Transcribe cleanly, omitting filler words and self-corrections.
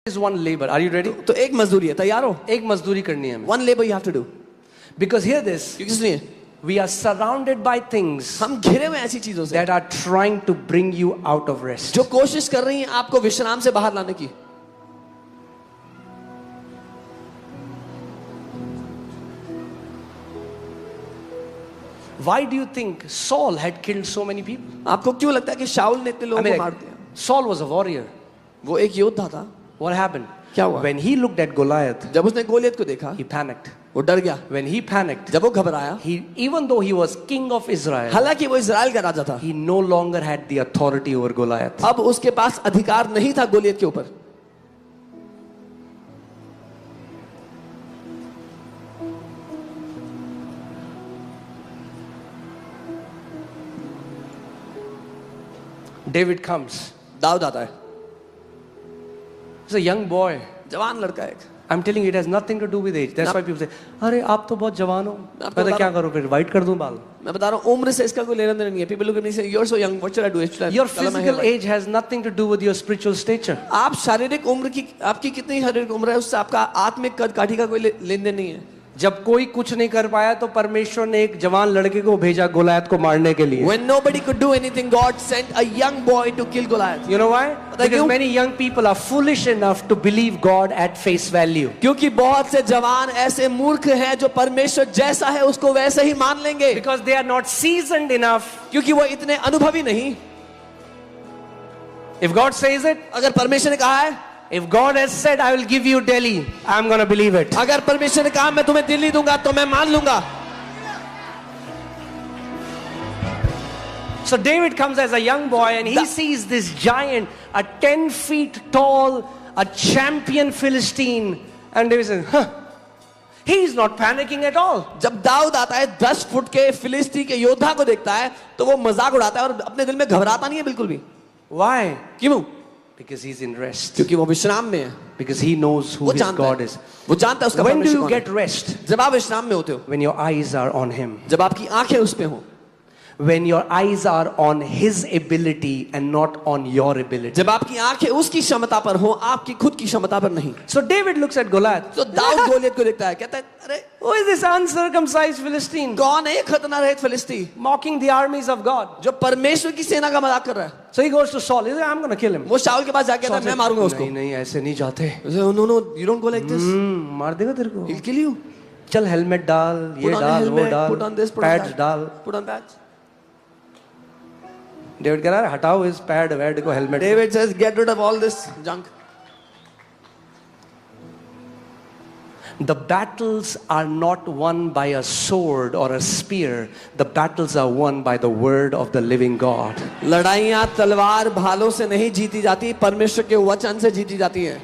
is one labor. Are you ready? तो एक मजदूरी है, तैयार हो? एक मजदूरी करनी है हमें. One labor you have to do. Because hear this. क्योंकि सुनिए, We are surrounded by things हम घिरे हुए ऐसी चीजों से that are trying to bring you out of rest. जो कोशिश कर रही हैं आपको विश्राम से बाहर लाने की. Why do you think Saul had killed so many people? आपको क्यों लगता है कि शाऊल ने इतने लोगों को मार दिया? Saul was a warrior. वो एक योद्धा था. What happened? क्या हुआ? When he looked at Goliath, जब उसने गोलियत को देखा, he panicked. वो डर गया. When he panicked, जब वो घबराया, even though he was king of Israel, हालांकि वो इजराइल का राजा था, he no longer had the authority over Goliath. अब उसके पास अधिकार नहीं था गोलियत के ऊपर. David comes. दाऊद आता है. He's a young boy. जवान लड़का है. I'm telling you, it has nothing to do with age. That's why people say, अरे आप तो बहुत जवान हो. मैं क्या करूँ फिर? White कर दूँ बाल? मैं बता रहा हूँ, उम्र से इसका कोई लेना देना नहीं है. People look at me and say, you're so young. What should I do? Your physical age has nothing to do with your spiritual stature. आप शारीरिक उम्र की, आपकी कितनी शारीरिक उम्र है, उससे आपका आत्मिक कद काठी का कोई लेन देन नहीं है. जब कोई कुछ नहीं कर पाया तो परमेश्वर ने एक जवान लड़के को भेजा गोलायत को मारने के लिए. When nobody could do anything, God sent a young boy to kill Goliath. You know why? Because many young people are foolish enough to believe God at face value. क्योंकि बहुत से जवान ऐसे मूर्ख हैं जो परमेश्वर जैसा है उसको वैसे ही मान लेंगे. Because they are not seasoned enough. क्योंकि वो इतने अनुभवी नहीं. If God says it, अगर परमेश्वर ने कहा है, if God has said I will give you Delhi, I'm going to believe it. अगर परमेश्वर ने कहा मैं तुम्हें दिल्ली दूंगा तो मैं मान लूंगा. So David comes as a young boy and he sees this giant, a 10 feet tall, a champion Philistine, and David says, huh, he's not panicking at all. जब दाऊद आता है 10 फुट के फिलिस्ती के योद्धा को देखता है तो वो मजाक उड़ाता है और अपने दिल में घबराता नहीं है बिल्कुल भी. Why? क्यों? Because he's in rest. क्योंकि वो विश्राम में है. Because he knows who his God is. वो जानता है उसका When do परमेश्वर you कौन get है. rest? जब आप विश्राम में होते हो. When your eyes are on him. जब आपकी आंखें उस पे हो. When your eyes are on his ability and not on your ability. जब आपकी आंखें उसकी क्षमता पर हो, आपकी खुद की क्षमता पर नहीं. So David looks at Goliath. तो दाऊद गोलियत को देखता है, कहता है, अरे who is this uncircumcised Philistine? कौन है ये खतरनाक फिलिस्ती Mocking the armies of God. जो परमेश्वर की सेना का मजाक कर रहा है. So he goes to Saul. He says, I'm going to kill him. वो शाऊल के पास जाके कहता है, मैं मारूंगा उसको. नहीं नहीं ऐसे नहीं जाते. No, you don't go like this. मार देगा तेरे को. He'll kill you. चल हेलमेट डाल, ये डाल, वो डाल, put on this, put on pads that. डाल. Put on patch. डेविड कह रहा है हटाओ इस पैड वैड को, helmet. David says, get rid of all this junk. The battles are not won by a sword or a spear. The battles are won by the word of the living God. लड़ाइयाँ तलवार भालों से नहीं जीती जाती, परमेश्वर के वचन से जीती जाती है.